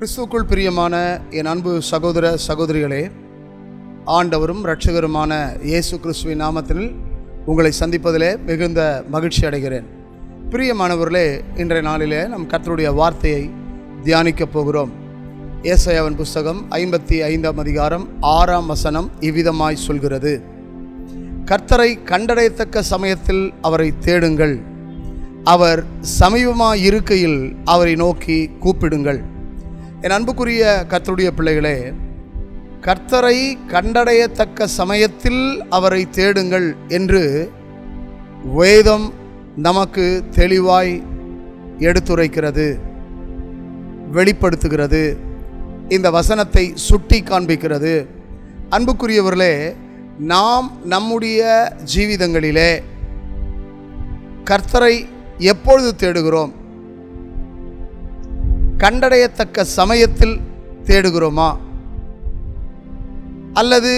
கிறிஸ்துவுக்குள் பிரியமான என் அன்பு சகோதர சகோதரிகளே, ஆண்டவரும் இரட்சகருமான இயேசு கிறிஸ்துவின் நாமத்தில் உங்களை சந்திப்பதிலே மிகுந்த மகிழ்ச்சி அடைகிறேன். பிரியமானவர்களே, இன்றைய நாளிலே நம் கர்த்தருடைய வார்த்தையை தியானிக்கப் போகிறோம். ஏசாயாவின் புஸ்தகம் 55ஆம் அதிகாரம் 6ஆம் வசனம் இவ்விதமாய் சொல்கிறது: கர்த்தரை கண்டடையத்தக்க சமயத்தில் அவரை தேடுங்கள், அவர் சமீபமாய் இருக்கையில் அவரை நோக்கி கூப்பிடுங்கள். என் அன்புக்குரிய கர்த்தருடைய பிள்ளைகளே, கர்த்தரை கண்டடையத்தக்க சமயத்தில் அவரை தேடுங்கள் என்று வேதம் நமக்கு தெளிவாய் எடுத்துரைக்கிறது, வெளிப்படுத்துகிறது, இந்த வசனத்தை சுட்டி காண்பிக்கிறது. அன்புக்குரியவர்களே, நாம் நம்முடைய ஜீவிதங்களிலே கர்த்தரை எப்பொழுது தேடுகிறோம்? கண்டடையத்தக்க சமயத்தில் தேடுகிறோமா? அல்லது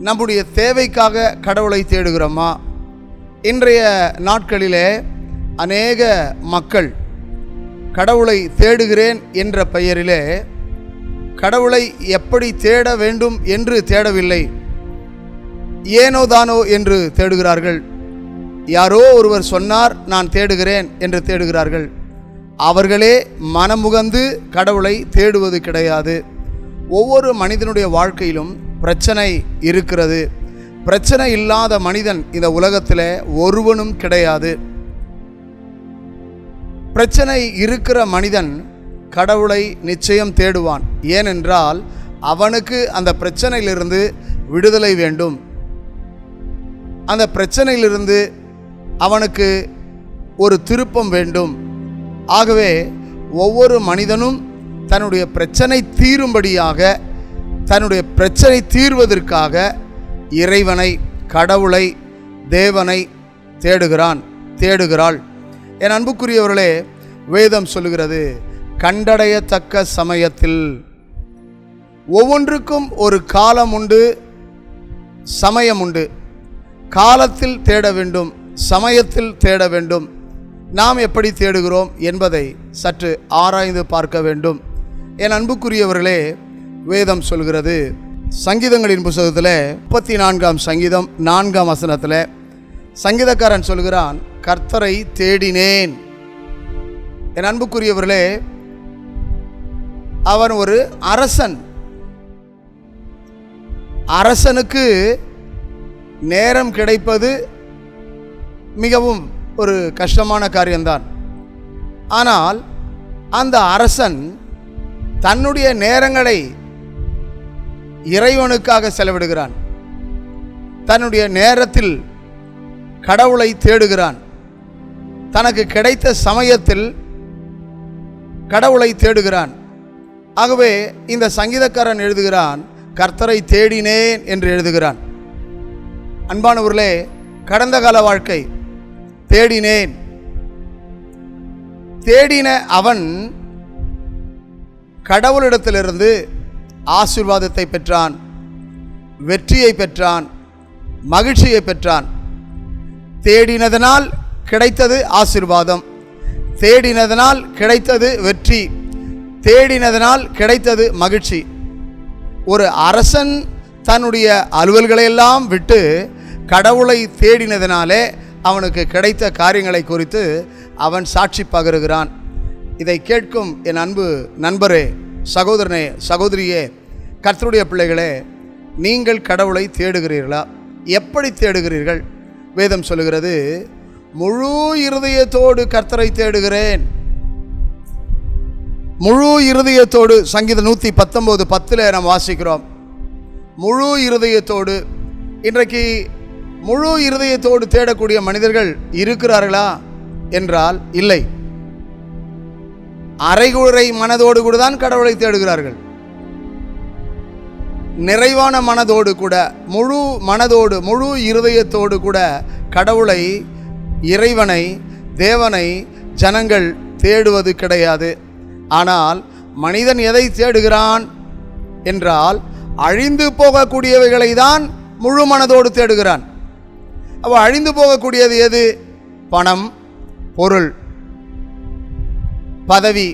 நம்முடைய தேவைக்காக கடவுளை தேடுகிறோமா? இன்றைய நாட்களிலே அநேக மக்கள் கடவுளை தேடுகிறேன் என்ற பெயரிலே கடவுளை எப்படி தேட வேண்டும் என்று தேடவில்லை, ஏனோதானோ என்று தேடுகிறார்கள். யாரோ ஒருவர் சொன்னார் நான் தேடுகிறேன் என்று தேடுகிறார்கள். அவர்களே மனமுகந்து கடவுளை தேடுவது கிடையாது. ஒவ்வொரு மனிதனுடைய வாழ்க்கையிலும் பிரச்சனை இருக்கிறது. பிரச்சனை இல்லாத மனிதன் இந்த உலகத்தில் ஒருவனும் கிடையாது. பிரச்சனை இருக்கிற மனிதன் கடவுளை நிச்சயம் தேடுவான். ஏனென்றால் அவனுக்கு அந்த பிரச்சனையிலிருந்து விடுதலை வேண்டும். அந்த பிரச்சனையிலிருந்து அவனுக்கு ஒரு திருப்பம் வேண்டும். ஆகவே ஒவ்வொரு மனிதனும் தன்னுடைய பிரச்சனை தீரும்படியாக, தன்னுடைய பிரச்சனை தீர்வதற்காக இறைவனை, கடவுளை, தேவனை தேடுகிறாள். என் அன்புக்குரியவர்களே, வேதம் சொல்லுகிறது கண்டடையத்தக்க சமயத்தில். ஒவ்வொன்றுக்கும் ஒரு காலம் உண்டு, சமயம் உண்டு. காலத்தில் தேட வேண்டும், சமயத்தில் தேட வேண்டும். நாம் எப்படி தேடுகிறோம் என்பதை சற்று ஆராய்ந்து பார்க்க வேண்டும். என் அன்புக்குரியவர்களே, வேதம் சொல்கிறது, சங்கீதங்களின் புத்தகத்தில் 34ஆம் சங்கீதம் 4ஆம் வசனத்தில் சங்கீதக்காரன் சொல்கிறான், கர்த்தரை தேடினேன். என் அன்புக்குரியவர்களே, அவன் ஒரு அரசன். அரசனுக்கு நேரம் கிடைப்பது மிகவும் ஒரு கஷ்டமான காரியம்தான். ஆனால் அந்த அரசன் தன்னுடைய நேரங்களை இறைவனுக்காக செலவிடுகிறான். தன்னுடைய நேரத்தில் கடவுளை தேடுகிறான். தனக்கு கிடைத்த சமயத்தில் கடவுளை தேடுகிறான். ஆகவே இந்த சங்கீதக்காரன் எழுதுகிறான், கர்த்தரை தேடினேன் என்று எழுதுகிறான். அன்பானவர்களே, கடந்த கால வாழ்க்கை தேடின அவன் கடவுளிடத்திலிருந்து ஆசீர்வாதத்தை பெற்றான், வெற்றியை பெற்றான், மகிழ்ச்சியை பெற்றான். தேடினதனால் கிடைத்தது ஆசீர்வாதம், தேடினதனால் கிடைத்தது வெற்றி, தேடினதனால் கிடைத்தது மகிழ்ச்சி. ஒரு அரசன் தன்னுடைய அலுவல்களையெல்லாம் விட்டு கடவுளை தேடினதினாலே அவனுக்கு கிடைத்த காரியங்களை குறித்து அவன் சாட்சி பகருகிறான். இதை கேட்கும் என் அன்பு நண்பரே, சகோதரனே, சகோதரியே, கர்த்தருடைய பிள்ளைகளே, நீங்கள் கடவுளை தேடுகிறீர்களா? எப்படி தேடுகிறீர்கள்? வேதம் சொல்லுகிறது, முழு இருதயத்தோடு கர்த்தரை தேடுகிறேன். முழு இருதயத்தோடு. சங்கீதம் 119:10 நாம் வாசிக்கிறோம், முழு இருதயத்தோடு. இன்றைக்கு முழு இருதயத்தோடு தேடக்கூடிய மனிதர்கள் இருக்கிறார்களா என்றால் இல்லை. அரைகுறை மனதோடு கூட தான் கடவுளை தேடுகிறார்கள். நிறைவான மனதோடு கூட, முழு மனதோடு, முழு இருதயத்தோடு கூட கடவுளை, இறைவனை, தேவனை ஜனங்கள் தேடுவது கிடையாது. ஆனால் மனிதன் எதை தேடுகிறான் என்றால் அழிந்து போகக்கூடியவைகளை தான் முழு மனதோடு தேடுகிறான். அப்போ அழிந்து போகக்கூடியது எது? பணம், பொருள், பதவி,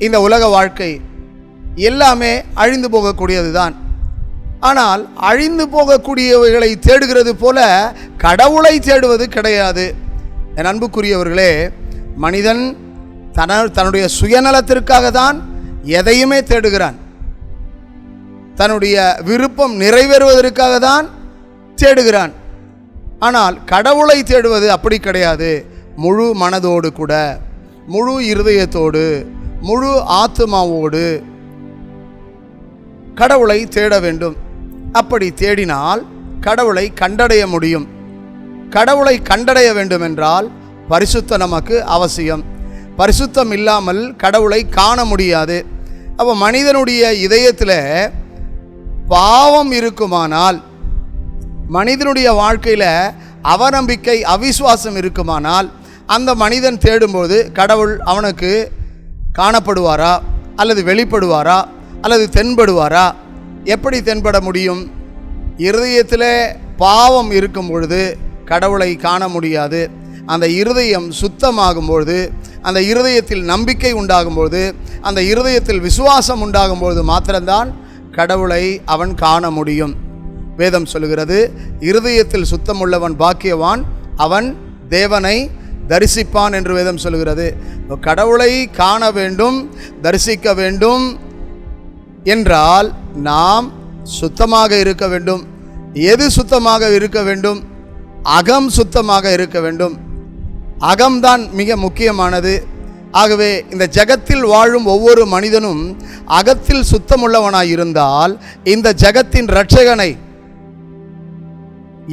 இந்த உலக வாழ்க்கை எல்லாமே அழிந்து போகக்கூடியது தான். ஆனால் அழிந்து போகக்கூடியவைகளை தேடுகிறது போல கடவுளை தேடுவது கிடையாது. என் அன்புக்குரியவர்களே, மனிதன் தன்னுடைய சுயநலத்திற்காக தான் எதையுமே தேடுகிறான். தன்னுடைய விருப்பம் நிறைவேறுவதற்காக தான் தேடுகிறான். ஆனால் கடவுளை தேடுவது அப்படி கிடையாது. முழு மனதோடு கூட, முழு இருதயத்தோடு, முழு ஆத்மாவோடு கடவுளை தேட வேண்டும். அப்படி தேடினால் கடவுளை கண்டடைய முடியும். கடவுளை கண்டடைய வேண்டும் என்றால் பரிசுத்தம் நமக்கு அவசியம். பரிசுத்தம் இல்லாமல் கடவுளை காண முடியாது. அப்போ மனிதனுடைய இதயத்தில் பாவம் இருக்குமானால், மனிதனுடைய வாழ்க்கையில் அவநம்பிக்கை அவிசுவாசம் இருக்குமானால், அந்த மனிதன் தேடும்போது கடவுள் அவனுக்கு காணப்படுவாரா அல்லது வெளிப்படுவாரா அல்லது தென்படுவாரா? எப்படி தென்பட முடியும்? இருதயத்தில் பாவம் இருக்கும் பொழுது கடவுளை காண முடியாது. அந்த இருதயம் சுத்தமாகும்பொழுது, அந்த இருதயத்தில் நம்பிக்கை உண்டாகும்பொழுது, அந்த இருதயத்தில் விசுவாசம் உண்டாகும்பொழுது மாத்திரம்தான் கடவுளை அவன் காண முடியும். வேதம் சொல்லுகிறது, இருதயத்தில் சுத்தமுள்ளவன் பாக்கியவான், அவன் தேவனை தரிசிப்பான் என்று வேதம் சொல்லுகிறது. கடவுளை காண வேண்டும், தரிசிக்க வேண்டும் என்றால் நாம் சுத்தமாக இருக்க வேண்டும். எது சுத்தமாக இருக்க வேண்டும்? அகம் சுத்தமாக இருக்க வேண்டும். அகம்தான் மிக முக்கியமானது. ஆகவே இந்த ஜகத்தில் வாழும் ஒவ்வொரு மனிதனும் அகத்தில் சுத்தமுள்ளவனாய் இருந்தால் இந்த ஜகத்தின் இரட்சகனை,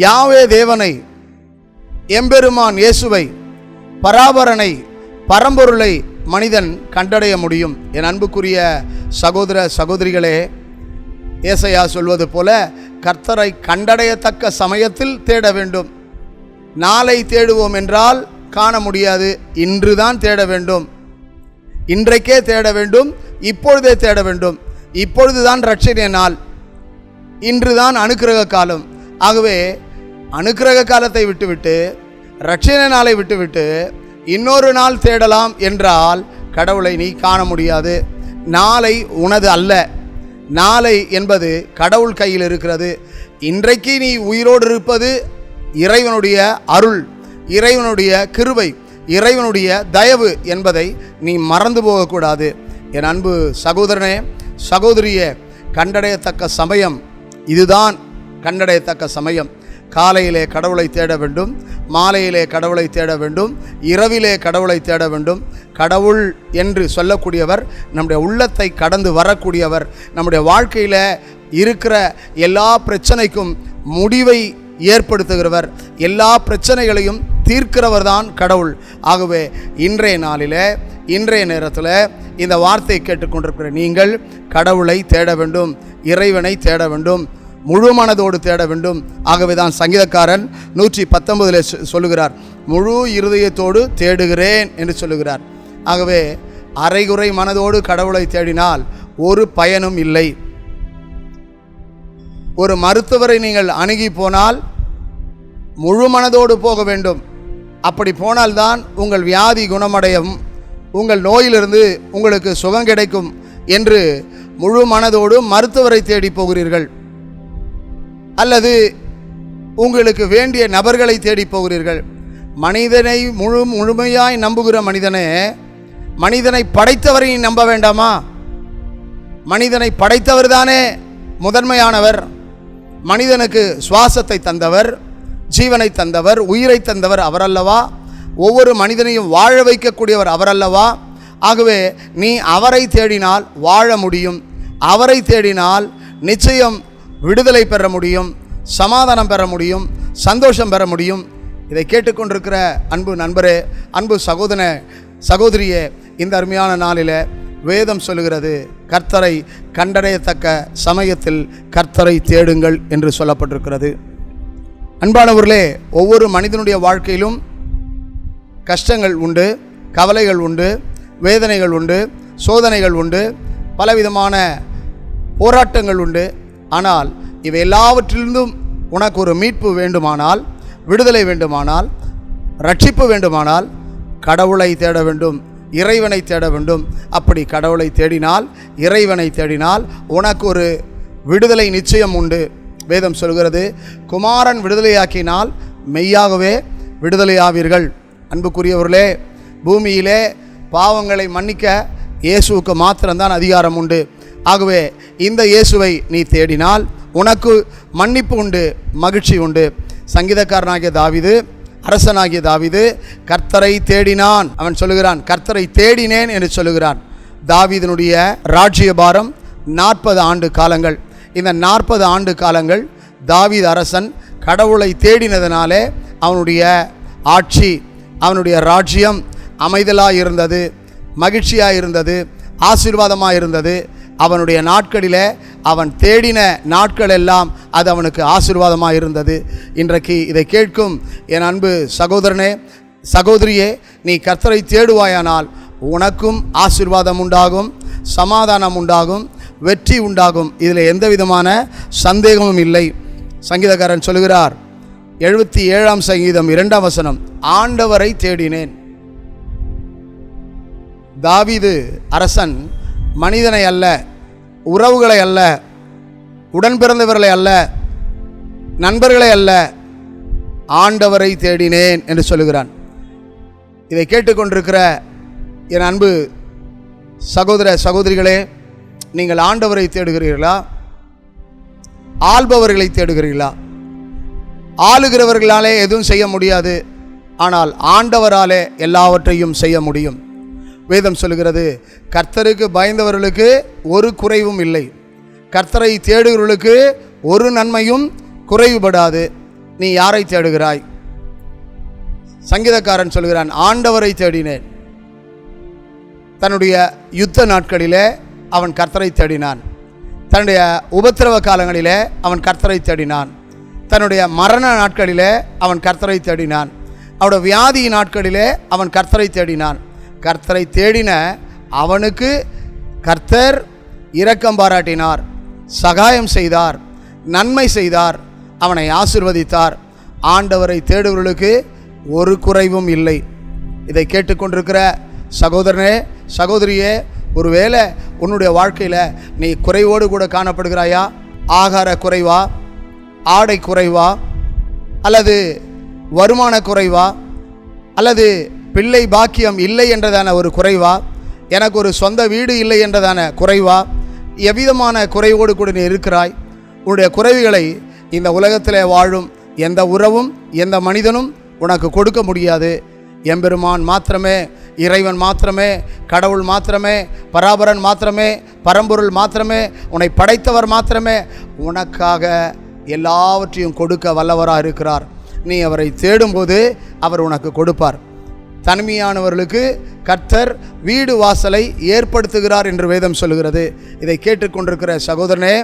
யாவே தேவனை, எம்பெருமான் இயேசுவை, பராபரனை, பரம்பொருளை மனிதன் கண்டடைய முடியும். என் அன்புக்குரிய சகோதர சகோதரிகளே, ஏசாயா சொல்வது போல கர்த்தரை கண்டடையத்தக்க சமயத்தில் தேட வேண்டும். நாளை தேடுவோம் என்றால் காண முடியாது. இன்று தான் தேட வேண்டும், இன்றைக்கே தேட வேண்டும், இப்பொழுதே தேட வேண்டும். இப்பொழுதுதான் ரட்சணை நாள், இன்றுதான் அனுக்கிரக காலம். ஆகவே அனுக்கிரக காலத்தை விட்டுவிட்டு, ரட்சணை நாளை விட்டுவிட்டு இன்னொரு நாள் தேடலாம் என்றால் கடவுளை நீ காண முடியாது. நாளை உனது அல்ல. நாளை என்பது கடவுள் கையில் இருக்கிறது. இன்றைக்கு நீ உயிரோடு இருப்பது இறைவனுடைய அருள், இறைவனுடைய கிருபை, இறைவனுடைய தயவு என்பதை நீ மறந்து போகக்கூடாது. என் அன்பு சகோதரனே, சகோதரியே, கண்டடையத்தக்க சமயம் இதுதான். கண்டடையத்தக்க சமயம் காலையிலே கடவுளை தேட வேண்டும், மாலையிலே கடவுளை தேட வேண்டும், இரவிலே கடவுளை தேட வேண்டும். கடவுள் என்று சொல்லக்கூடியவர் நம்முடைய உள்ளத்தை கடந்து வரக்கூடியவர். நம்முடைய வாழ்க்கையில் இருக்கிற எல்லா பிரச்சனைக்கும் முடிவை ஏற்படுத்துகிறவர், எல்லா பிரச்சனைகளையும் தீர்க்கிறவர் தான் கடவுள். ஆகவே இன்றைய நாளில், இன்றைய நேரத்தில் இந்த வார்த்தையை கேட்டுக்கொண்டிருக்கிற நீங்கள் கடவுளை தேட வேண்டும், இறைவனை தேட வேண்டும், முழு மனதோடு தேட வேண்டும். ஆகவே தான் சங்கீதக்காரன் 119 சொல்லுகிறார், முழு இருதயத்தோடு தேடுகிறேன் என்று சொல்லுகிறார். ஆகவே அரைகுறை மனதோடு கடவுளை தேடினால் ஒரு பயனும் இல்லை. ஒரு மருத்துவரை நீங்கள் அணுகி போனால் முழு மனதோடு போக வேண்டும். அப்படி போனால்தான் உங்கள் வியாதி குணமடையும், உங்கள் நோயிலிருந்து உங்களுக்கு சுகம் கிடைக்கும் என்று முழு மனதோடு மருத்துவரை தேடி போகிறீர்கள். அல்லது உங்களுக்கு வேண்டிய நபர்களை தேடி போகிறீர்கள். மனிதனை முழுமையாய் நம்புகிற மனிதனை படைத்தவரை நம்ப வேண்டாமா? மனிதனை படைத்தவர் தானே முதன்மையானவர். மனிதனுக்கு சுவாசத்தை தந்தவர், ஜீவனை தந்தவர், உயிரை தந்தவர் அவரல்லவா? ஒவ்வொரு மனிதனையும் வாழ வைக்கக்கூடியவர் அவரல்லவா? ஆகவே நீ அவரை தேடினால் வாழ முடியும். அவரை தேடினால் நிச்சயம் விடுதலை பெற முடியும், சமாதானம் பெற முடியும், சந்தோஷம் பெற முடியும். இதை கேட்டுக்கொண்டிருக்கிற அன்பு நண்பரே, அன்பு சகோதரியே, இந்த அருமையான நாளில் வேதம் சொல்லுகிறது, கர்த்தரை கண்டடையத்தக்க சமயத்தில் கர்த்தரை தேடுங்கள் என்று சொல்லப்பட்டிருக்கிறது. அன்பானவர்களே, ஒவ்வொரு மனிதனுடைய வாழ்க்கையிலும் கஷ்டங்கள் உண்டு, கவலைகள் உண்டு, வேதனைகள் உண்டு, சோதனைகள் உண்டு, பலவிதமான போராட்டங்கள் உண்டு. ஆனால் இவை எல்லாவற்றிலிருந்தும் உனக்கு ஒரு மீட்பு வேண்டுமானால், விடுதலை வேண்டுமானால், ரட்சிப்பு வேண்டுமானால் கடவுளை தேட வேண்டும், இறைவனை தேட வேண்டும். அப்படி கடவுளை தேடினால், இறைவனை தேடினால் உனக்கு ஒரு விடுதலை நிச்சயம் உண்டு. வேதம் சொல்கிறது, குமாரன் விடுதலையாக்கினால் மெய்யாகவே விடுதலையாவீர்கள். அன்புக்குரியவர்களே, பூமியிலே பாவங்களை மன்னிக்க இயேசுவுக்கு மாத்திரம்தான் அதிகாரம் உண்டு. ஆகவே இந்த இயேசுவை நீ தேடினால் உனக்கு மன்னிப்பு உண்டு, மகிழ்ச்சி உண்டு. சங்கீதக்காரனாகிய தாவீது, அரசனாகிய தாவீது கர்த்தரை தேடினான். அவன் சொல்லுகிறான், கர்த்தரை தேடினேன் என்று சொல்லுகிறான். தாவீதினுடைய ராஜ்யபாரம் 40 ஆண்டு காலங்கள். இந்த 40 ஆண்டு காலங்கள் தாவீது அரசன் கடவுளை தேடினதினாலே அவனுடைய ஆட்சி, அவனுடைய ராஜ்யம் அமைதலாக இருந்தது, மகிழ்ச்சியாக இருந்தது, ஆசீர்வாதமாக இருந்தது. அவனுடைய நாட்களிலே அவன் தேடின நாட்கள் எல்லாம் அது அவனுக்கு ஆசீர்வாதமாக இருந்தது. இன்றைக்கு இதை கேட்கும் என் அன்பு சகோதரனே, சகோதரியே, நீ கர்த்தரை தேடுவாயானால் உனக்கும் ஆசீர்வாதம் உண்டாகும், சமாதானம் உண்டாகும், வெற்றி உண்டாகும். இதில் எந்த விதமான சந்தேகமும் இல்லை. சங்கீதக்காரன் சொல்கிறார், 77ஆம் சங்கீதம் 2ஆம் வசனம், ஆண்டவரை தேடினேன். தாவீது அரசன் மனிதனை அல்ல, உறவுகளை அல்ல, உடன் பிறந்தவர்களை அல்ல, நண்பர்களை அல்ல, ஆண்டவரை தேடினேன் என்று சொல்லுகிறான். இதை கேட்டுக்கொண்டிருக்கிற என் அன்பு சகோதர சகோதரிகளே, நீங்கள் ஆண்டவரை தேடுகிறீர்களா? ஆள்பவர்களை தேடுகிறீர்களா? ஆளுகிறவர்களாலே எதுவும் செய்ய முடியாது, ஆனால் ஆண்டவராலே எல்லாவற்றையும் செய்ய முடியும். வேதம் சொல்லுகிறது, கர்த்தருக்கு பயந்தவர்களுக்கு ஒரு குறைவும் இல்லை, கர்த்தரை தேடுகிறவர்களுக்கு ஒரு நன்மையும் குறைவுபடாது. நீ யாரை தேடுகிறாய்? சங்கீதக்காரன் சொல்கிறான், ஆண்டவரை தேடினேன். தன்னுடைய யுத்த நாட்களிலே அவன் கர்த்தரை தேடினான். தன்னுடைய உபத்திரவ காலங்களிலே அவன் கர்த்தரை தேடினான். தன்னுடைய மரண நாட்களிலே அவன் கர்த்தரை தேடினான். அவனுடைய வியாதி நாட்களிலே அவன் கர்த்தரை தேடினான். கர்த்தரை தேடின அவனுக்கு கர்த்தர் இரக்கம் பாராட்டினார், சகாயம் செய்தார், நன்மை செய்தார், அவனை ஆசீர்வதித்தார். ஆண்டவரை தேடுவர்களுக்கு ஒரு குறைவும் இல்லை. இதை கேட்டுக்கொண்டிருக்கிற சகோதரனே, சகோதரியே, ஒருவேளை உன்னுடைய வாழ்க்கையில் நீ குறைவோடு கூட காணப்படுகிறாயா? ஆகார குறைவா, ஆடை குறைவா, அல்லது வருமான குறைவா, அல்லது பிள்ளை பாக்கியம் இல்லை என்றதான ஒரு குறைவா, எனக்கு ஒரு சொந்த வீடு இல்லை என்றதான குறைவா, எவ்விதமான குறைவோடு கூட நீ இருக்கிறாய்? உன்னுடைய குறைவுகளை இந்த உலகத்தில் வாழும் எந்த உறவும் எந்த மனிதனும் உனக்கு கொடுக்க முடியாது. எம்பெருமான் மாத்திரமே, இறைவன் மாத்திரமே, கடவுள் மாத்திரமே, பராபரன் மாத்திரமே, பரம்பொருள் மாத்திரமே, உன்னை படைத்தவர் மாத்திரமே உனக்காக எல்லாவற்றையும் கொடுக்க வல்லவராக இருக்கிறார். நீ அவரை தேடும்போது அவர் உனக்கு கொடுப்பார். தனிமையானவர்களுக்கு கர்த்தர் வீடு வாசலை ஏற்படுத்துகிறார் என்று வேதம் சொல்கிறது. இதை கேட்டுக்கொண்டிருக்கிற சகோதரனே,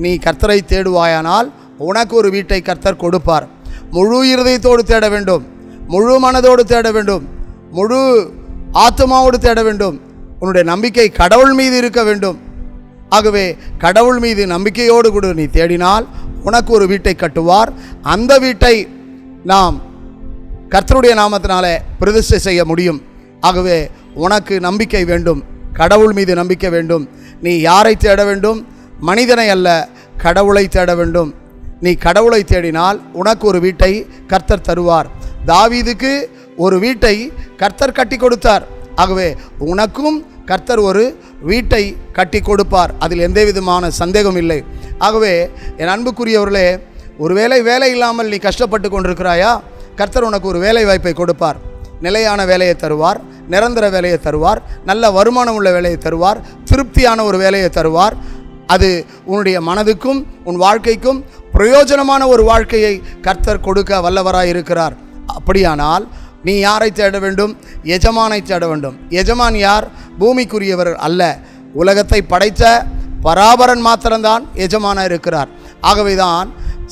நீ கர்த்தரை தேடுவாயானால் உனக்கு ஒரு வீட்டை கர்த்தர் கொடுப்பார். முழு இருதயத்தோடு தேட வேண்டும், முழு மனதோடு தேட வேண்டும், முழு ஆத்மாவோடு தேட வேண்டும். உன்னுடைய நம்பிக்கை கடவுள் மீது இருக்க வேண்டும். ஆகவே கடவுள் மீது நம்பிக்கையோடு கூட நீ தேடினால் உனக்கு ஒரு வீட்டை கட்டுவார். அந்த வீட்டை நாம் கர்த்தருடைய நாமத்தினாலே பிரதிஷ்டை செய்ய முடியும். ஆகவே உனக்கு நம்பிக்கை வேண்டும், கடவுள் மீது நம்பிக்கை வேண்டும். நீ யாரை தேட வேண்டும்? மனிதனை அல்ல, கடவுளை தேட வேண்டும். நீ கடவுளை தேடினால் உனக்கு ஒரு வீட்டை கர்த்தர் தருவார். தாவீதுக்கு ஒரு வீட்டை கர்த்தர் கட்டி கொடுத்தார். ஆகவே உனக்கும் கர்த்தர் ஒரு வீட்டை கட்டி கொடுப்பார். அதில் எந்த விதமான சந்தேகம் இல்லை. ஆகவே என் அன்புக்குரியவர்களே, ஒருவேளை வேலை இல்லாமல் நீ கஷ்டப்பட்டு கொண்டிருக்கிறாயா? கர்த்தர் உனக்கு ஒரு வேலை வாய்ப்பை கொடுப்பார். நிலையான வேலையை தருவார், நிரந்தர வேலையை தருவார், நல்ல வருமானம் உள்ள வேலையை தருவார், திருப்தியான ஒரு வேலையை தருவார். அது உன்னுடைய மனதுக்கும் உன் வாழ்க்கைக்கும் பிரயோஜனமான ஒரு வாழ்க்கையை கர்த்தர் கொடுக்க வல்லவராய் இருக்கிறார். அப்படியானால் நீ யாரை தேட வேண்டும்? எஜமானை தேட வேண்டும். எஜமான் யார்? பூமிக்குரியவர் அல்ல, உலகத்தை படைத்த பராபரன் மாத்திரம்தான் எஜமானாக இருக்கிறார். ஆகவேதான்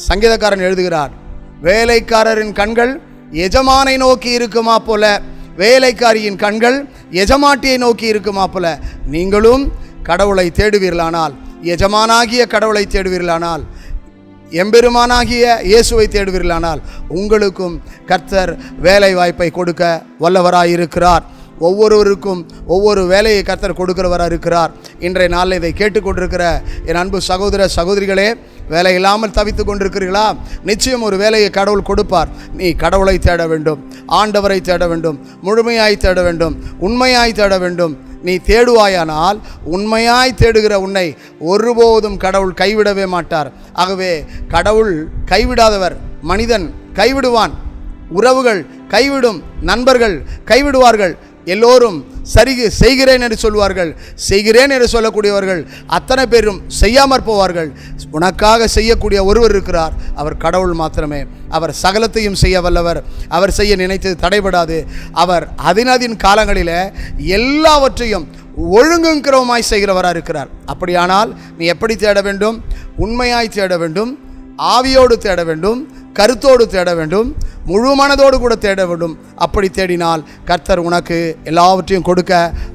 சங்கீதக்காரன் எழுதுகிறார், வேலைக்காரரின் கண்கள் எஜமானை நோக்கி இருக்குமா போல, வேலைக்காரியின் கண்கள் எஜமாட்டியை நோக்கி இருக்குமா போல. நீங்களும் கடவுளை தேடுவீர்களானால், எஜமானாகிய கடவுளை தேடுவீர்களானால், எம்பெருமானாகிய இயேசுவை தேடுவீர்களானால் உங்களுக்கும் கர்த்தர் வேலை வாய்ப்பை கொடுக்க வல்லவராயிருக்கிறார். ஒவ்வொருவருக்கும் ஒவ்வொரு வேலையை கர்த்தர் கொடுக்கிறவராக இருக்கிறார். இன்றைய நாளில் இதை கேட்டுக்கொண்டிருக்கிற என் அன்பு சகோதர சகோதரிகளே, வேலை இல்லாமல் தவித்து கொண்டிருக்கிறீர்களா? நிச்சயம் ஒரு வேலையை கடவுள் கொடுப்பார். நீ கடவுளை தேட வேண்டும், ஆண்டவரை தேட வேண்டும், முழுமையாய் தேட வேண்டும், உண்மையாய் தேட வேண்டும். நீ தேடுவாயானால் உண்மையாய் தேடுகிற உன்னை ஒருபோதும் கடவுள் கைவிடவே மாட்டார். ஆகவே கடவுள் கைவிடாதவர். மனிதன் கைவிடுவான், உறவுகள் கைவிடும், நண்பர்கள் கைவிடுவார்கள், எல்லோரும் சரி செய்கிறேன் என்று சொல்வார்கள். செய்கிறேன் என்று சொல்லக்கூடியவர்கள் அத்தனை பேரும் செய்யாமற் போவார்கள். உனக்காக செய்யக்கூடிய ஒருவர் இருக்கிறார், அவர் கடவுள் மாத்திரமே. அவர் சகலத்தையும் செய்ய வல்லவர். அவர் செய்ய நினைத்தது தடைபடாது. அவர் அதினதின் காலங்களில் எல்லாவற்றையும் ஒழுங்குங்கிறவமாய் செய்கிறவராக இருக்கிறார். அப்படியானால் நீ எப்படி தேட வேண்டும்? உண்மையாய் தேட வேண்டும், ஆவியோடு தேட வேண்டும், கருத்தோடு தேட வேண்டும், முழு மனதோடு கூட தேட வேண்டும். அப்படி தேடினால் கர்த்தர் உனக்கு எல்லாவற்றையும் கொடுக்க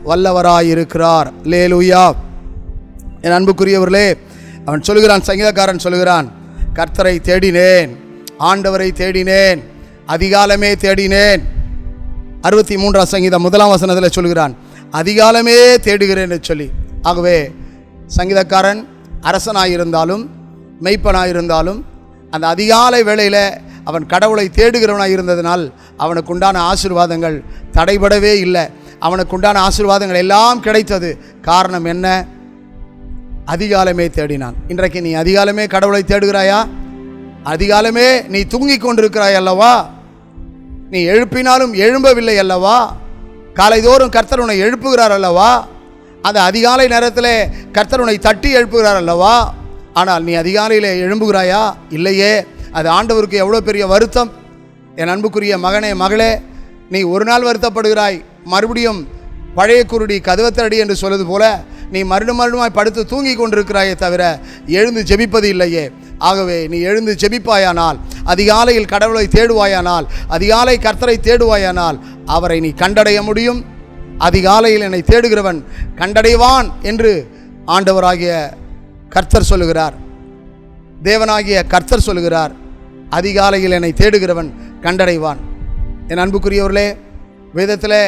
வல்லவராயிருக்கிறார். அல்லேலூயா. என் அன்புக்குரியவர்களே, அவன் சொல்லுகிறான், சங்கீதக்காரன் சொல்லுகிறான், கர்த்தரை தேடினேன், ஆண்டவரை தேடினேன், அதிகாலமே தேடினேன். 63ஆம் சங்கீதம் 1ஆம் வசனத்தில் சொல்லுகிறான், அதிகாலமே தேடுகிறேன் என்று சொல்லி. ஆகவே சங்கீதக்காரன் அரசனாயிருந்தாலும் மெய்ப்பனாயிருந்தாலும் அந்த அதிகாலை வேளையில் அவன் கடவுளை தேடுகிறவனாக இருந்ததினால் அவனுக்கு உண்டான ஆசீர்வாதங்கள் தடைபடவே இல்லை. அவனுக்கு உண்டான ஆசீர்வாதங்கள் எல்லாம் கிடைத்தது. காரணம் என்ன? அதிகாலமே தேடினான். இன்றைக்கு நீ அதிகாலமே கடவுளை தேடுகிறாயா? அதிகாலமே நீ தூங்கிக் கொண்டிருக்கிறாய் அல்லவா? நீ எழுப்பினாலும் எழும்பவில்லை அல்லவா? காலைதோறும் கர்த்தர் உன்னை எழுப்புகிறார் அல்லவா? அந்த அதிகாலை நேரத்தில் கர்த்தர் உன்னை தட்டி எழுப்புகிறார் அல்லவா? ஆனால் நீ அதிகாலையில் எழும்புகிறாயா? இல்லையே. அது ஆண்டவருக்கு எவ்வளோ பெரிய வருத்தம். என் அன்புக்குரிய மகனே, மகளே, நீ ஒரு நாள் வருத்தப்படுகிறாய், மறுபடியும் பழைய குருடி கதவத்தடி என்று சொல்வது போல நீ மறுபடியும் படுத்து தூங்கி கொண்டிருக்கிறாயே தவிர எழுந்து ஜெபிப்பது இல்லையே. ஆகவே நீ எழுந்து ஜெபிப்பாயானால், அதிகாலையில் கடவுளை தேடுவாயானால், அதிகாலை கர்த்தரை தேடுவாயானால் அவரை நீ கண்டடைய முடியும். அதிகாலையில் என்னை தேடுகிறவன் கண்டடைவான் என்று ஆண்டவராகிய கர்த்தர் சொல்லுகிறார். தேவனாகிய கர்த்தர் சொல்லுகிறார், அதிகாலையில் என்னை தேடுகிறவன் கண்டடைவான். என் அன்புக்குரியவர்களே, வேதத்தில்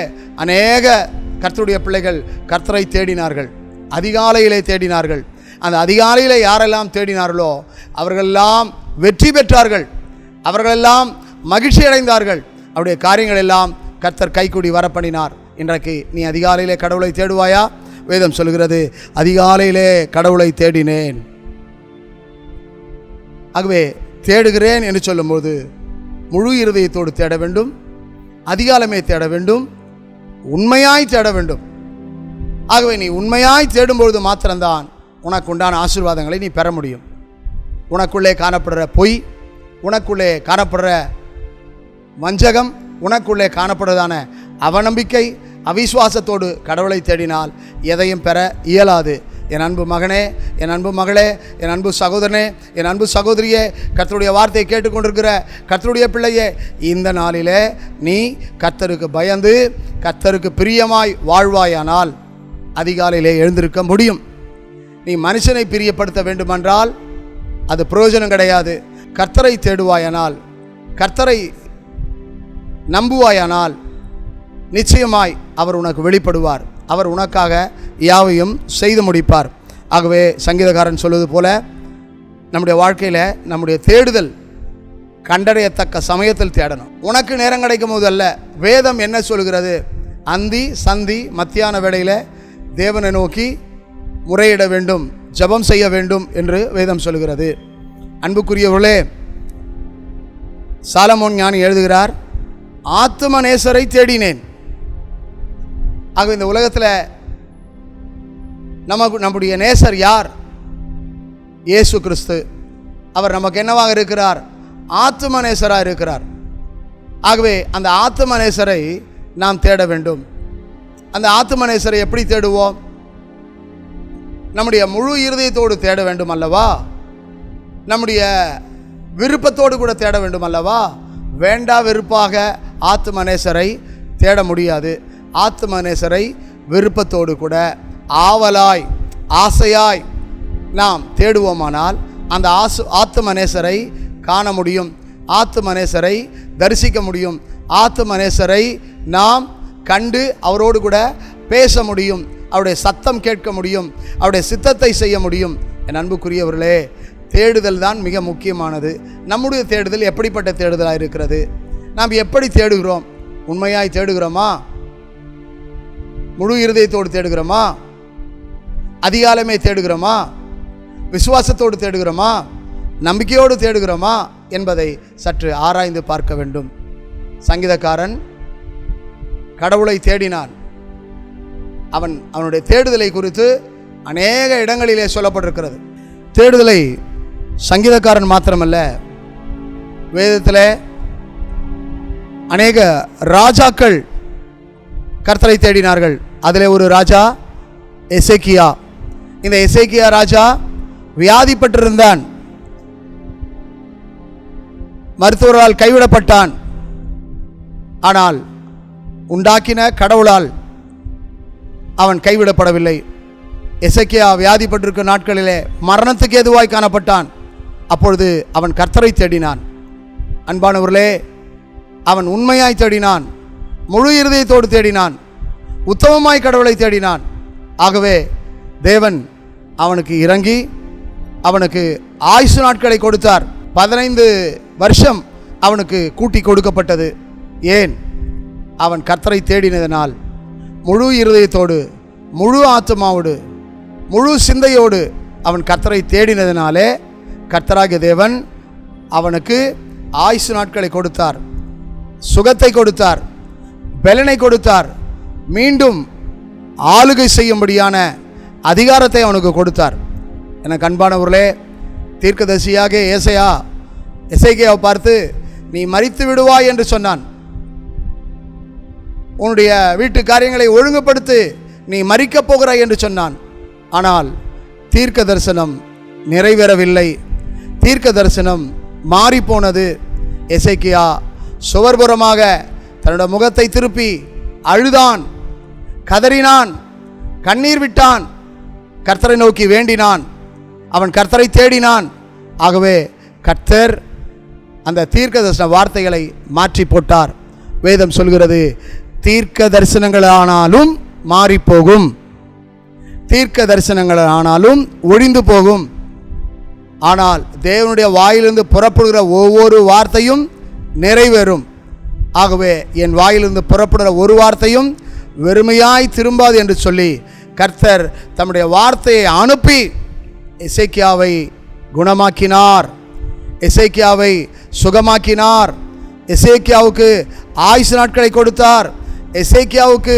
அநேக கர்த்தருடைய பிள்ளைகள் கர்த்தரை தேடினார்கள், அதிகாலையிலே தேடினார்கள். அந்த அதிகாலையில் யாரெல்லாம் தேடினார்களோ அவர்களெல்லாம் வெற்றி பெற்றார்கள், அவர்களெல்லாம் மகிழ்ச்சி அடைந்தார்கள். அவருடைய காரியங்கள் எல்லாம் கர்த்தர் கைக்கூடி வரப்பண்ணினார். இன்றைக்கு நீ அதிகாலையிலே கடவுளை தேடுவாயா? வேதம் சொல்கிறது, அதிகாலையிலே கடவுளை தேடினேன். ஆகவே தேடுகிறேன் என்று சொல்லும்போது முழு இருதயத்தோடு தேட வேண்டும், அதிகாலமே தேட வேண்டும், உண்மையாய் தேட வேண்டும். ஆகவே நீ உண்மையாய் தேடும்பொழுது மாத்திரம்தான் உனக்கு உண்டான ஆசீர்வாதங்களை நீ பெற முடியும். உனக்குள்ளே காணப்படுற பொய், உனக்குள்ளே காணப்படுற வஞ்சகம், உனக்குள்ளே காணப்படுறதான அவநம்பிக்கை, அவிசுவாசத்தோடு கடவுளை தேடினால் எதையும் பெற இயலாது. என் அன்பு மகனே, என் அன்பு மகளே, என் அன்பு சகோதரனே, என் அன்பு சகோதரியே, கர்த்தருடைய வார்த்தையை கேட்டுக்கொண்டிருக்கிற கர்த்தருடைய பிள்ளையே, இந்த நாளிலே நீ கர்த்தருக்கு பயந்து கர்த்தருக்கு பிரியமாய் வாழ்வாயானால் அதிகாலையிலே எழுந்திருக்க முடியும். நீ மனுஷனை பிரியப்படுத்த வேண்டுமென்றால் அது பிரயோஜனம் கிடையாது. கர்த்தரை தேடுவாயானால், கர்த்தரை நம்புவாயானால் நிச்சயமாய் அவர் உனக்கு வெளிப்படுவார். அவர் உனக்காக யாவையும் செய்து முடிப்பார். ஆகவே சங்கீதக்காரன் சொல்வது போல நம்முடைய வாழ்க்கையில் நம்முடைய தேடுதல் கண்டறியத்தக்க சமயத்தில் தேடணும். உனக்கு நேரம் கிடைக்கும் போது அல்ல. வேதம் என்ன சொல்கிறது? அந்தி சந்தி மத்தியான வேளையில் தேவனை நோக்கி முறையிட வேண்டும், ஜெபம் செய்ய வேண்டும் என்று வேதம் சொல்கிறது. அன்புக்குரியவர்களே, சாலமோன் ஞானி எழுதுகிறார், ஆத்தும நேசரை தேடினேன். ஆக இந்த உலகத்தில் நம்முடைய நேசர் யார்? இயேசு கிறிஸ்து. அவர் நமக்கு என்னவாக இருக்கிறார்? ஆத்தும நேசராக இருக்கிறார். ஆகவே அந்த ஆத்தும நேசரை நாம் தேட வேண்டும். அந்த ஆத்தும நேசரை எப்படி தேடுவோம்? நம்முடைய முழு இருதயத்தோடு தேட வேண்டும் அல்லவா? நம்முடைய விருப்பத்தோடு கூட தேட வேண்டும் அல்லவா? வேண்டா வெறுப்பாக ஆத்தும நேசரை தேட முடியாது. ஆத்தும நேசரை விருப்பத்தோடு கூட ஆவலாய் ஆசையாய் நாம் தேடுவோமானால் அந்த ஆத்தும நேசரை காண முடியும், ஆத்தும நேசரை தரிசிக்க முடியும், ஆத்தும நேசரை நாம் கண்டு அவரோடு கூட பேச முடியும், அவருடைய சத்தம் கேட்க முடியும், அவருடைய சித்தத்தை செய்ய முடியும். என் அன்புக்குரியவர்களே, தேடுதல் தான் மிக முக்கியமானது. நம்முடைய தேடுதல் எப்படிப்பட்ட தேடுதலாக இருக்கிறது? நாம் எப்படி தேடுகிறோம்? உண்மையாய் தேடுகிறோமா? முழு இருதயத்தோடு தேடுகிறோமா? அதிகாலமே தேடுகிறோமா? விசுவாசத்தோடு தேடுகிறோமா? நம்பிக்கையோடு தேடுகிறோமா என்பதை சற்று ஆராய்ந்து பார்க்க வேண்டும். சங்கீதக்காரன் கடவுளை தேடினான். அவனுடைய தேடுதலை குறித்து அநேக இடங்களிலே சொல்லப்பட்டிருக்கிறது. தேடுதலை சங்கீதக்காரன் மாத்திரமல்ல, வேதத்தில் அநேக ராஜாக்கள் கர்த்தரை தேடினார்கள். அதில் ஒரு ராஜா எசேக்கியா. இந்த எசேக்கியா ராஜா வியாதிப்பட்டிருந்தான், மருத்துவரால் கைவிடப்பட்டான். ஆனால் உண்டாக்கின கடவுளால் அவன் கைவிடப்படவில்லை. எசேக்கியா வியாதிப்பட்டிருக்கும் நாட்களிலே மரணத்துக்கு ஏதுவாய் காணப்பட்டான். அப்பொழுது அவன் கர்த்தரை தேடினான். அன்பானவர்களே, அவன் உண்மையாய் தேடினான், முழு இருதயத்தோடு தேடினான், உத்தமமாய் கடவுளை தேடினான். ஆகவே தேவன் அவனுக்கு இறங்கி அவனுக்கு ஆயுசு நாட்களை கொடுத்தார். 15 வருஷம் அவனுக்கு கூட்டி கொடுக்கப்பட்டது. ஏன்? அவன் கர்த்தரை தேடினதனால், முழு இருதயத்தோடு, முழு ஆத்மாவோடு, முழு சிந்தையோடு அவன் கர்த்தரை தேடினதினாலே கர்த்தராகிய தேவன் அவனுக்கு ஆயுசு நாட்களை கொடுத்தார், சுகத்தை கொடுத்தார், பலனை கொடுத்தார், மீண்டும் ஆளுகை செய்யும்படியான அதிகாரத்தை அவனுக்கு கொடுத்தார். எனக்கு அன்பானவர்களே, தீர்க்கதரிசியாக எசேக்கியாவை பார்த்து நீ மரித்து விடுவாய் என்று சொன்னான். உன்னுடைய வீட்டு காரியங்களை ஒழுங்குபடுத்து, நீ மரிக்கப் போகிறாய் என்று சொன்னான். ஆனால் தீர்க்க தரிசனம் நிறைவேறவில்லை. தீர்க்க தரிசனம் மாறிப்போனது. எசேக்கியா சுவர்புறமாக தன்னுடைய முகத்தை திருப்பி அழுதான், கதறினான், கண்ணீர் விட்டான், கர்த்தரை நோக்கி வேண்டினான், அவன் கர்த்தரை தேடினான். ஆகவே கர்த்தர் அந்த தீர்க்க தரிசன வார்த்தைகளை மாற்றி போட்டார். வேதம் சொல்கிறது, தீர்க்க தரிசனங்களானாலும் மாறிப்போகும், தீர்க்க தரிசனங்களானாலும் ஒழிந்து போகும். ஆனால் தேவனுடைய வாயிலிருந்து புறப்படுகிற ஒவ்வொரு வார்த்தையும் நிறைவேறும். ஆகவே என் வாயிலிருந்து புறப்படுகிற ஒரு வார்த்தையும் வெறுமையாய் திரும்பாது என்று சொல்லி கர்த்தர் தம்முடைய வார்த்தையை அனுப்பி எசேக்கியாவை குணமாக்கினார், எசேக்கியாவை சுகமாக்கினார், எசேக்கியாவுக்கு ஆயுசு நாட்களை கொடுத்தார், எசேக்கியாவுக்கு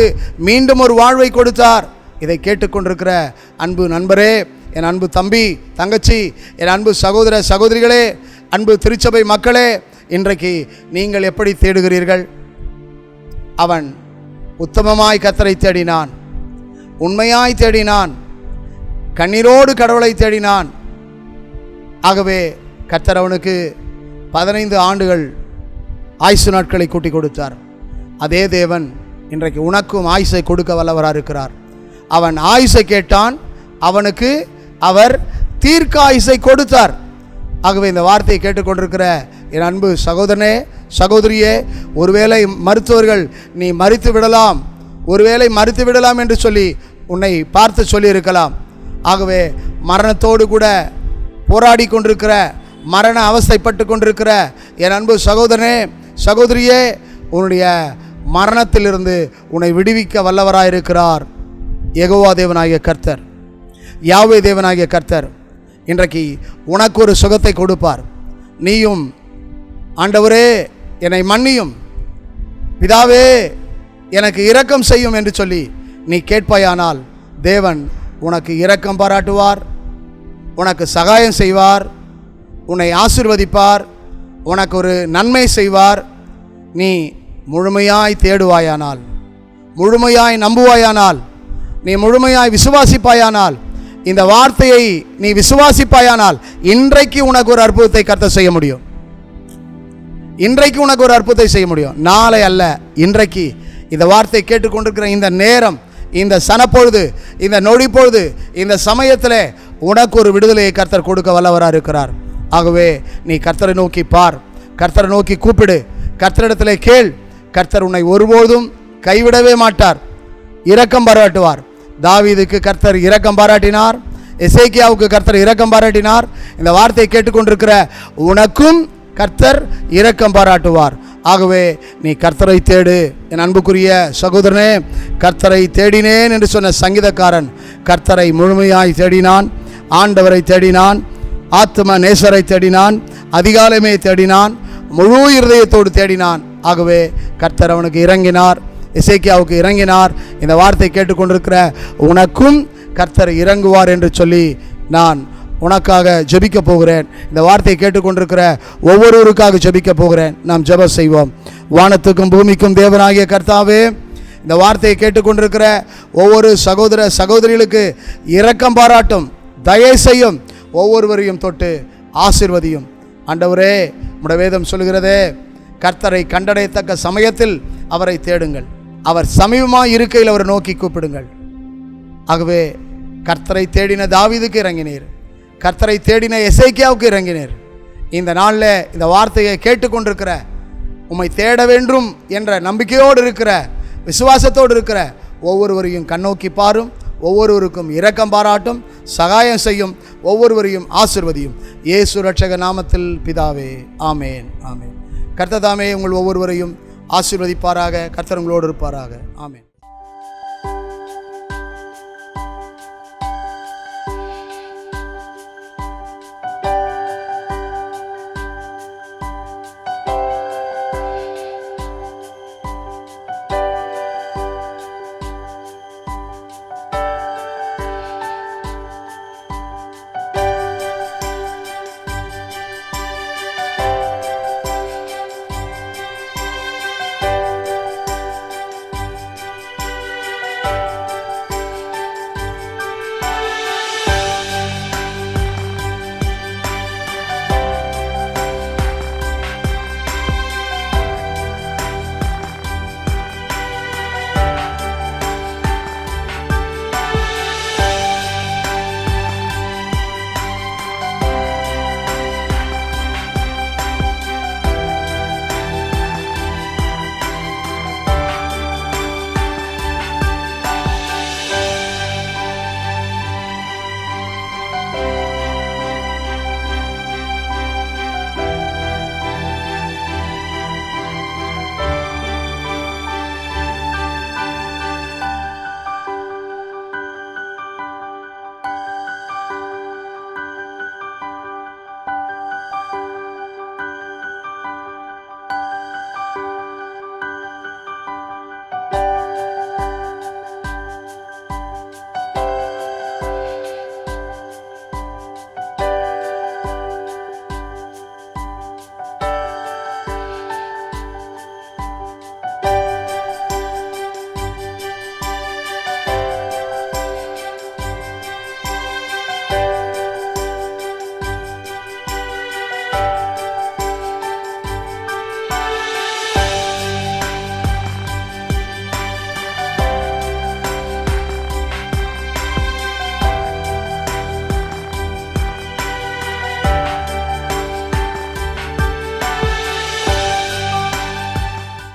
மீண்டும் ஒரு வாழ்வை கொடுத்தார். இதை கேட்டுக்கொண்டிருக்கிற அன்பு நண்பரே, என் அன்பு தம்பி தங்கச்சி, என் அன்பு சகோதர சகோதரிகளே, அன்பு திருச்சபை மக்களே, இன்றைக்கு நீங்கள் எப்படி தேடுகிறீர்கள்? அவன் உத்தமமாய் கர்த்தரை தேடினான், உண்மையாய் தேடினான், கண்ணீரோடு கடவுளை தேடினான். ஆகவே கர்த்தர் அவனுக்கு 15 ஆண்டுகள் ஆயுசு நாட்களை கூட்டி கொடுத்தார். அதே தேவன் இன்றைக்கு உனக்கும் ஆயுசை கொடுக்க வல்லவராக இருக்கிறார். அவன் ஆயுசை கேட்டான், அவனுக்கு அவர் தீர்க்க ஆயுசை கொடுத்தார். ஆகவே இந்த வார்த்தையை கேட்டுக்கொண்டிருக்கிற என் அன்பு சகோதரனே சகோதரியே, ஒருவேளை மருத்துவர்கள் நீ மரித்து விடலாம், ஒருவேளை மரித்து விடலாம் என்று சொல்லி உன்னை பார்த்து சொல்லியிருக்கலாம். ஆகவே மரணத்தோடு கூட போராடி கொண்டிருக்கிற, மரண அவஸ்தைப்பட்டு கொண்டிருக்கிற என் அன்பு சகோதரனே சகோதரியே, உன்னுடைய மரணத்திலிருந்து உன்னை விடுவிக்க வல்லவராயிருக்கிறார் யெகோவா தேவனாகிய கர்த்தர், யாவே தேவனாகிய கர்த்தர். இன்றைக்கு உனக்கு ஒரு சுகத்தை கொடுப்பார். நீயும் ஆண்டவரே என்னை மன்னியும், பிதாவே எனக்கு இரக்கம் செய்யும் என்று சொல்லி நீ கேட்பாயானால் தேவன் உனக்கு இரக்கம் பாராட்டுவார், உனக்கு சகாயம் செய்வார், உன்னை ஆசீர்வதிப்பார், உனக்கு ஒரு நன்மை செய்வார். நீ முழுமையாய் தேடுவாயானால், முழுமையாய் நம்புவாயானால், நீ முழுமையாய் விசுவாசிப்பாயானால், இந்த வார்த்தையை நீ விசுவாசிப்பாயானால் இன்றைக்கு உனக்கு ஒரு அற்புதத்தை கர்த்தர் செய்ய முடியும். இன்றைக்கு உனக்கு ஒரு அற்புதத்தை செய்ய முடியும், நாளை அல்ல, இன்றைக்கு. இந்த வார்த்தை கேட்டுக்கொண்டிருக்கிற இந்த நேரம், இந்த சனப்பொழுது, இந்த நொடி பொழுது, இந்த சமயத்தில் உனக்கு ஒரு விடுதலையை கர்த்தர் கொடுக்க வல்லவராக இருக்கிறார். ஆகவே நீ கர்த்தரை நோக்கி பார், கர்த்தரை நோக்கி கூப்பிடு, கர்த்தரிடத்தில் கேள். கர்த்தர் உன்னை ஒருபோதும் கைவிடவே மாட்டார், இரக்கம் பாராட்டுவார். தாவீதுக்கு கர்த்தர் இரக்கம் பாராட்டினார், எசேக்கியாவுக்கு கர்த்தர் இரக்கம் பாராட்டினார். இந்த வார்த்தையை கேட்டுக்கொண்டிருக்கிற உனக்கும் கர்த்தர் இரக்கம் பாராட்டுவார். ஆகவே நீ கர்த்தரை தேடு. என் அன்புக்குரிய சகோதரனே, கர்த்தரை தேடினேன் என்று சொன்ன சங்கீதக்காரன் கர்த்தரை முழுமையாய் தேடினான், ஆண்டவரை தேடினான், ஆத்ம நேசரை தேடினான், அதிகாலமே தேடினான், முழு இருதயத்தோடு தேடினான். ஆகவே கர்த்தர் அவனுக்கு இறங்கினார், எசேக்கியாவுக்கு இறங்கினார். இந்த வார்த்தை கேட்டுக்கொண்டிருக்கிற உனக்கும் கர்த்தர் இறங்குவார் என்று சொல்லி நான் உனக்காக ஜெபிக்க போகிறேன். இந்த வார்த்தையை கேட்டுக்கொண்டிருக்கிற ஒவ்வொருவருக்காக ஜெபிக்க போகிறேன். நாம் ஜெபம் செய்வோம். வானத்துக்கும் பூமிக்கும் தேவனாகிய கர்த்தாவே, இந்த வார்த்தையை கேட்டுக்கொண்டிருக்கிற ஒவ்வொரு சகோதர சகோதரிகளுக்கு இரக்கம் பாராட்டும், தயை செய்யும், ஒவ்வொருவரையும் தொட்டு ஆசீர்வதியும். ஆண்டவரே, உம்முடைய வேதம் சொல்கிறதே, கர்த்தரை கண்டடையத்தக்க சமயத்தில் அவரை தேடுங்கள், அவர் சமீபமாக இருக்கையில் அவரை நோக்கி கூப்பிடுங்கள். ஆகவே கர்த்தரை தேடின தாவீதுக்கு இறங்கினீர், கர்த்தரை தேடின எசேக்கியாவுக்கு இறங்கினீர். இந்த நாளில் இந்த வார்த்தையை கேட்டுக்கொண்டிருக்கிற, உம்மை தேட வேண்டும் என்ற நம்பிக்கையோடு இருக்கிற, விசுவாசத்தோடு இருக்கிற ஒவ்வொருவரையும் கண்ணோக்கி பாரும், ஒவ்வொருவருக்கும் இரக்கம் பாராட்டும், சகாயம் செய்யும், ஒவ்வொருவரையும் ஆசீர்வதியும். இயேசு இரட்சக நாமத்தில் பிதாவே, ஆமேன், ஆமேன். கர்த்தர் தாமே உங்கள் ஒவ்வொருவரையும் ஆசீர்வதிப்பாராக. கர்த்தர் உங்களோடு இருப்பாராக. ஆமேன்.